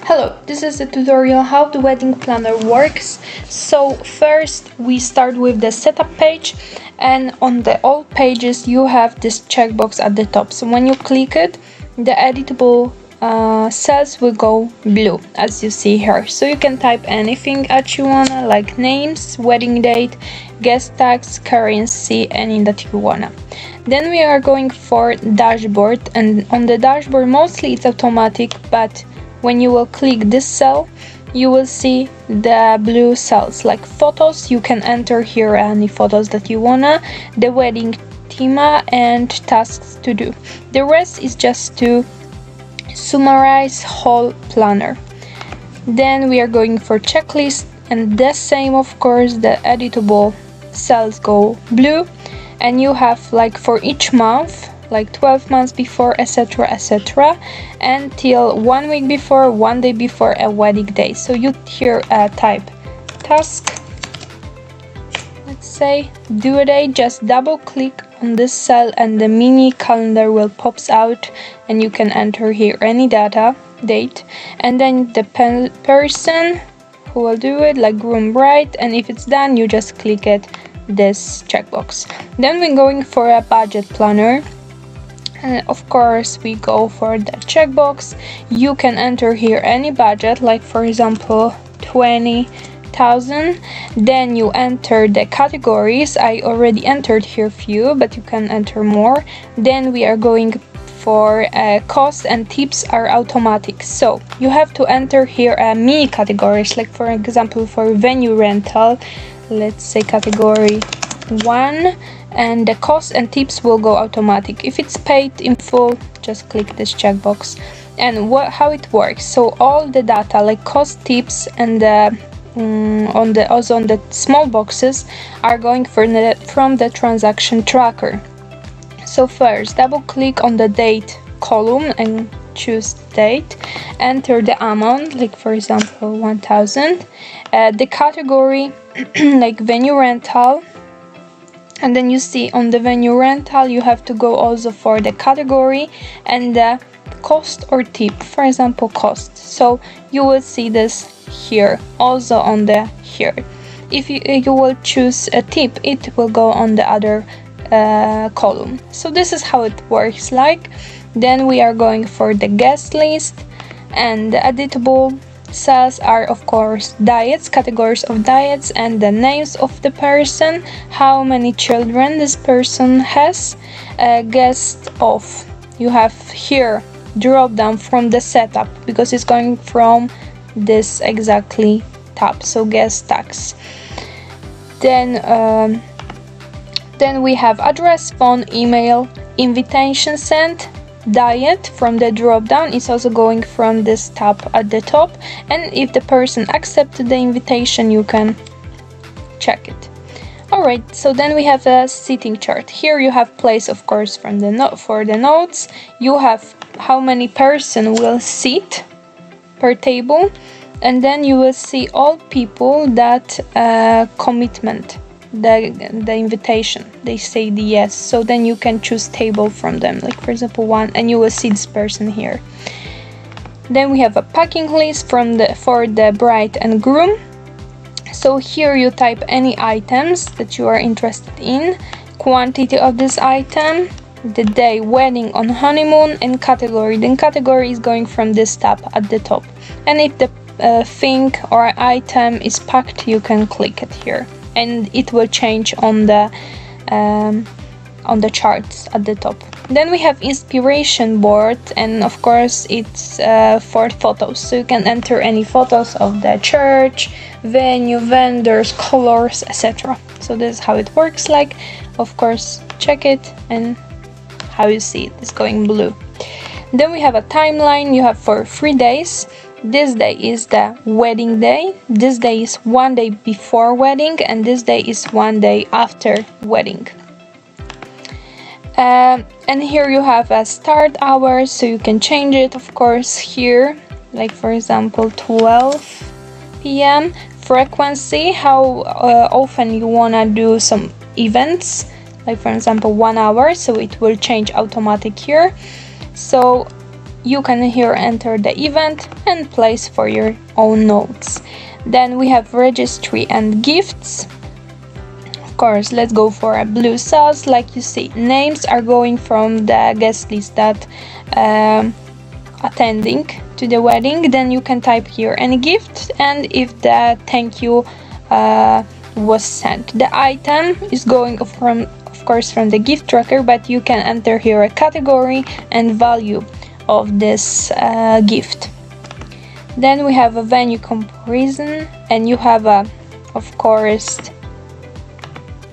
Hello, this is a tutorial how the wedding planner works. So first we start with the setup page, and on the all pages you have this checkbox at the top. So when you click it, the editable cells will go blue, as you see here. So you can type anything that you wanna, like names, wedding date, guest tags, currency, any that you wanna. Then we are going for dashboard, and on the dashboard mostly it's automatic, but when you will click this cell, you will see the blue cells like photos. You can enter here any photos that you wanna, the wedding theme, and tasks to do. The rest is just to summarize whole planner. Then we are going for checklist, and the same, of course, the editable cells go blue, and you have like for each month, like 12 months before, etc, until 1 week before, 1 day before a wedding day. So you here type task, let's say due date, just double click on this cell and the mini calendar will pops out, and you can enter here any date, and then the person who will do it, like groom, bride, and if it's done you just click it, this checkbox. Then we're going for a budget planner. And of course we go for the checkbox. You can enter here any budget, like for example 20,000. Then you enter the categories. I already entered here few, but you can enter more. Then we are going for cost and tips are automatic, so you have to enter here mini categories, like for example for venue rental, let's say category 1, and the cost and tips will go automatic. If it's paid in full, just click this checkbox. And how it works, so all the data like cost, tips, and on the small boxes are going from the transaction tracker. So first double click on the date column and choose date, enter the amount, like for example 1000, the category like venue rental, and then you see on the venue rental you have to go also for the category and the cost or tip, for example cost. So you will see this here also on the here. If you will choose a tip, it will go on the other column. So this is how it works like. Then we are going for the guest list, and the editable cells are of course diets, categories of diets, and the names of the person, how many children this person has, guest of. You have here drop down from the setup because it's going from this exactly tab, so guest tags. Then we have address, phone, email, invitation sent, diet from the drop down is also going from this tab at the top, and if the person accepted the invitation you can check it. Alright, so then we have a seating chart. Here you have place, of course, from the for the notes. You have how many person will sit per table, and then you will see all people that commitment the invitation, they say the yes. So then you can choose table from them, like for example 1, and you will see this person here. Then we have a packing list for the bride and groom. So here you type any items that you are interested in, quantity of this item, the day, wedding, on honeymoon, and category. Then category is going from this tab at the top, and if the thing or item is packed you can click it here, and it will change on the charts at the top. Then we have inspiration board, and of course it's for photos, so you can enter any photos of the church, venue, vendors, colors, etc. So this is how it works like. Of course check it, and how you see it is going blue. Then we have a timeline. You have for 3 days. This day is the wedding day, this day is 1 day before wedding, and this day is 1 day after wedding. And here you have a start hours, so you can change it, of course, here, like for example 12 p.m. Frequency, how often you wanna do some events, like for example 1 hour, so it will change automatic here. So you can here enter the event and place for your own notes. Then we have registry and gifts. Of course, let's go for a blue cells. Like you see, names are going from the guest list that attending to the wedding. Then you can type here any gift, and if the thank you was sent. The item is going from, of course, from the gift tracker, but you can enter here a category and value of this gift. Then we have a venue comparison, and you have a, of course,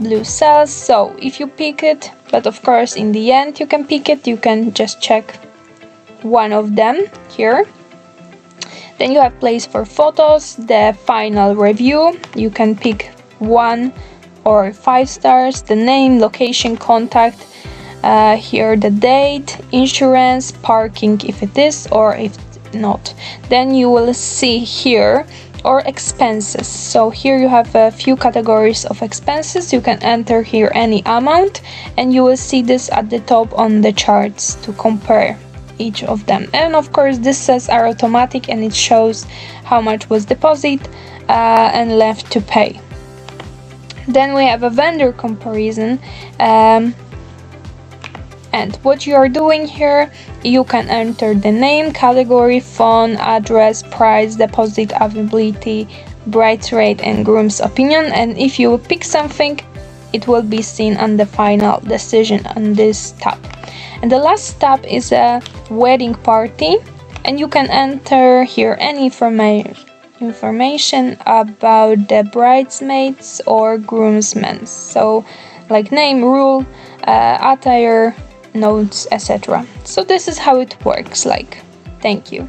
blue cells. So if you pick it, but of course in the end you can pick it, you can just check one of them here. Then you have place for photos, the final review, you can pick 1 or 5 stars, the name, location, contact, here the date, insurance, parking if it is or if not. Then you will see here or expenses. So here you have a few categories of expenses. You can enter here any amount, and you will see this at the top on the charts to compare each of them. And of course this says are automatic, and it shows how much was deposit and left to pay. Then we have a vendor comparison, and what you are doing here, you can enter the name, category, phone, address, price, deposit, availability, bride's rate, and groom's opinion. And if you pick something, it will be seen on the final decision on this tab. And the last tab is a wedding party, and you can enter here any information about the bridesmaids or groomsmen. So like name, rule, attire, notes, etc. So this is how it works like. Thank you.